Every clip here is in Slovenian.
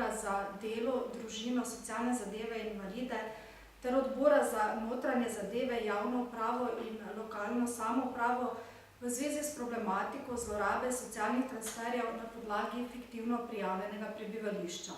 odbora za delo, družino, socialne zadeve in invalide ter odbora za notranje zadeve, javno upravo in lokalno samoupravo v zvezi s problematiko zlorabe socialnih transferjev na podlagi fiktivno prijavljenega prebivališča.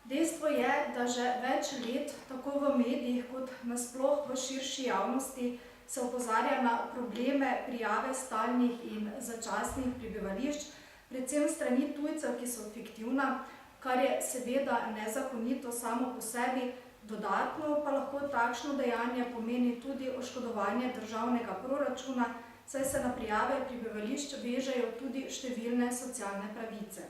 Dejstvo je, da že več let, tako v medijih kot nasploh v širši javnosti, se opozarja na probleme prijave stalnih in začasnih prebivališč, predvsem strani tujcev, ki so fiktivna, kar je seveda nezakonito samo po sebi, dodatno pa lahko takšno dejanje pomeni tudi oškodovanje državnega proračuna, saj se na prijave prebivališč vežejo tudi številne socialne pravice.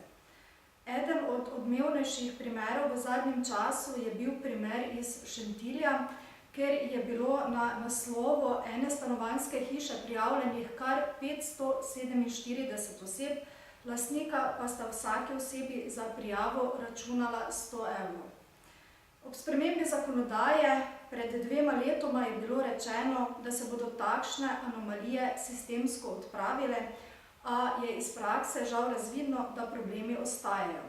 Eden od odmevnejših primerov v zadnjem času je bil primer iz Šentilja, ker je bilo na naslovu ene stanovanjske hiše prijavljenih kar 547 oseb, lastnika pa sta vsaki osebi za prijavo računala 100 evrov. Ob spremembi zakonodaje pred 2 letoma je bilo rečeno, da se bodo takšne anomalije sistemsko odpravile, a je iz prakse žal razvidno, da problemi ostajajo.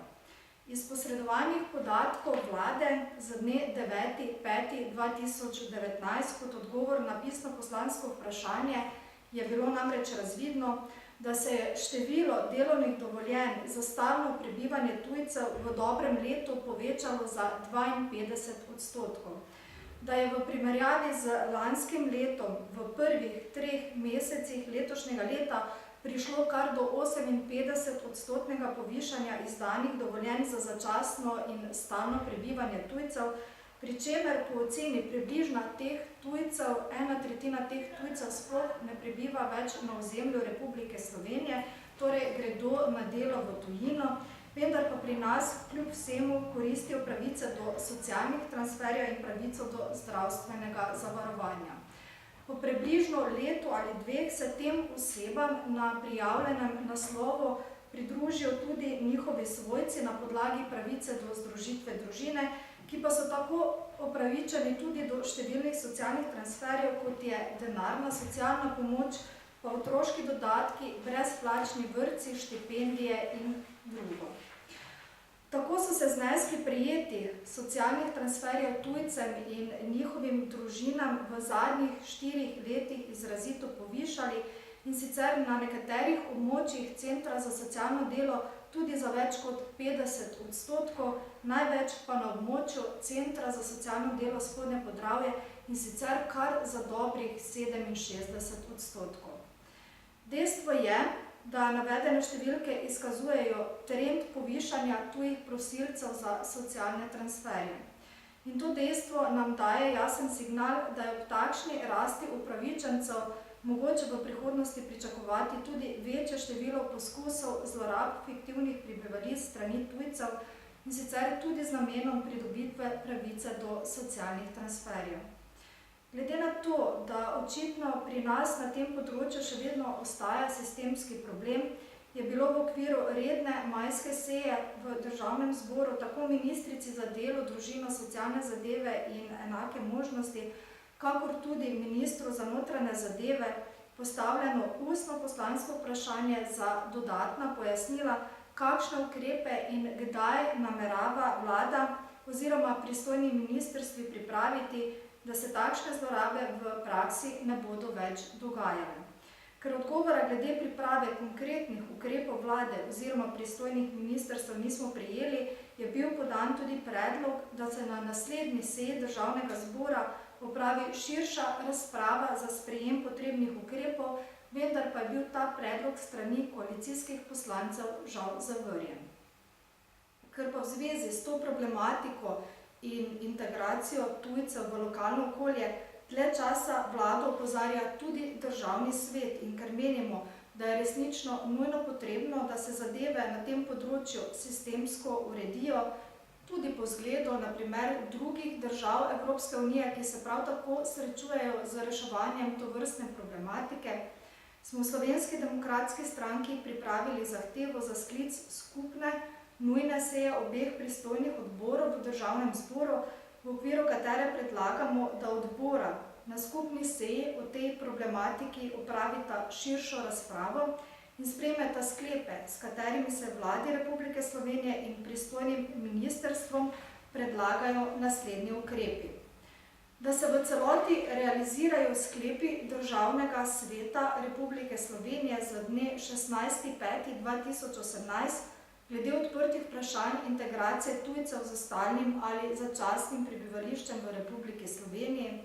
Iz posredovanih podatkov vlade za dne 9.5.2019 kot odgovor na pisno poslansko vprašanje je bilo namreč razvidno, da se je število delovnih dovoljenj za stalno prebivanje tujcev v dobrem letu povečalo za 52%, da je v primerjavi z lanskim letom v prvih 3 mesecih letošnjega leta prišlo kar do 58% povišanja izdanih dovoljenj za začasno in stalno prebivanje tujcev, pri čemer po oceni približno teh tujcev, 1/3 teh tujcev sploh ne prebiva več na ozemlju Republike Slovenije, torej gredo na delo v tujino, vendar pa pri nas kljub vsemu koristijo pravice do socialnih transferjev in pravico do zdravstvenega zavarovanja. Po približno letu ali 2 se tem osebam na prijavljenem naslovu pridružijo tudi njihovi svojci na podlagi pravice do združitve družine, ki pa so tako upravičeni tudi do številnih socialnih transferjev, kot je denarna socialna pomoč, pa otroški dodatki, brezplačni vrtci, štipendije in drugo. Tako so se zneski prejetih socialnih transferjev tujcem in njihovim družinam v zadnjih 4 letih izrazito povišali, in sicer na nekaterih območjih Centra za socialno delo tudi za več kot 50%, največ pa na območju Centra za socialno delo Spodnje Podravje, in sicer kar za dobrih 67%. Dejstvo je, da navedene številke izkazujejo trend povišanja tujih prosilcev za socialne transferje. In to dejstvo nam daje jasen signal, da je ob takšni rasti upravičencev mogoče v prihodnosti pričakovati tudi večje število poskusov zlorab fiktivnih prebivališč strani tujcev, in sicer tudi z namenom pridobitve pravice do socialnih transferjev. Glede na to, da očitno pri nas na tem področju še vedno ostaja sistemski problem, je bilo v okviru redne majske seje v Državnem zboru tako ministrici za delo, družino, socialne zadeve in enake možnosti, kakor tudi ministru za notranje zadeve postavljeno ustno poslansko vprašanje za dodatna pojasnila, kakšne ukrepe in kdaj namerava vlada oziroma pristojni ministrstvi pripraviti, da se takšne zlorabe v praksi ne bodo več dogajale. Ker odgovora glede priprave konkretnih ukrepov vlade oziroma pristojnih ministrstev nismo prejeli, je bil podan tudi predlog, da se na naslednji seji Državnega zbora opravi širša razprava za sprejem potrebnih ukrepov, vendar pa je bil ta predlog strani koalicijskih poslancev žal zavrnjen. Ker pa v zvezi s to problematiko in integracijo tujcev v lokalno okolje dlje časa vlado opozarja tudi Državni svet, in ker menimo, da je resnično nujno potrebno, da se zadeve na tem področju sistemsko uredijo, tudi po zgledu na primer drugih držav Evropske unije, ki se prav tako srečujejo z reševanjem tovrstne problematike, smo v Slovenski demokratski stranki pripravili zahtevo za sklic skupne nujne seje obeh pristojnih odborov v Državnem zboru, v okviru katere predlagamo, da odbora na skupni seji o tej problematiki opravita širšo razpravo in sprejmeta sklepe, s katerimi se Vladi Republike Slovenije in pristojnim ministrstvom predlagajo naslednji ukrepi. Da se v celoti realizirajo sklepi Državnega sveta Republike Slovenije z dne 16.5.2018 glede odprtih vprašanj integracije tujcev z stalnim ali začasnim prebivališčem v Republiki Sloveniji,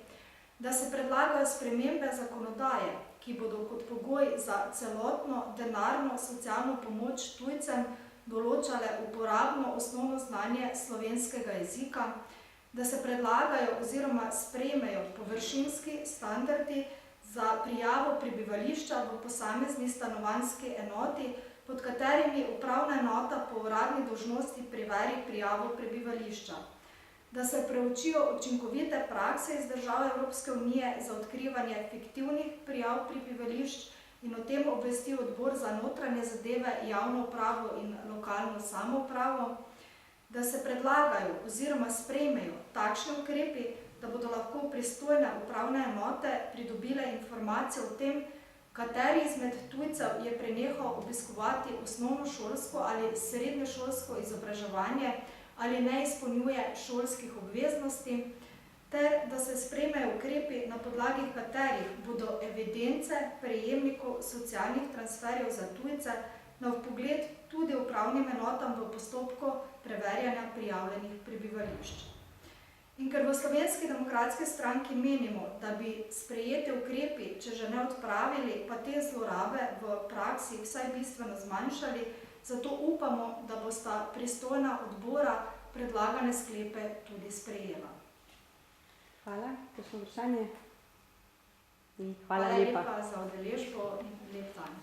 da se predlagajo spremembe zakonodaje, ki bodo kot pogoj za celotno denarno socialno pomoč tujcem določale uporabno osnovno znanje slovenskega jezika, da se predlagajo oziroma sprejmejo površinski standardi za prijavo prebivališča v posamezni stanovanjski enoti, pod katerimi upravna enota po uradni dolžnosti preveri prijavo prebivališča, da se preučijo učinkovite prakse iz držav Evropske unije za odkrivanje fiktivnih prijav prebivališč in o tem obvesti Odbor za notranje zadeve, javno upravo in lokalno samoupravo, da se predlagajo oziroma sprejmejo takšni ukrepi, da bodo lahko pristojne upravne enote pridobile informacije o tem, kateri izmed tujcev je prenehal obiskovati osnovnošolsko ali srednješolsko izobraževanje ali ne izpolnjuje šolskih obveznosti, ter da se sprejmejo ukrepi, na podlagi katerih bodo evidence prejemnikov socialnih transferjev za tujce na vpogled tudi upravnim enotam v postopku preverjanja prijavljenih prebivališč. In ker v Slovenski demokratski stranki menimo, da bi sprejeti ukrepi, če že ne odpravili, pa te zlorabe v praksi vsaj bistveno zmanjšali, zato upamo, da bosta pristojna odbora predlagane sklepe tudi sprejela. Hvala. Kakšno vprašanje? Hvala lepa za udeležbo in lep dan.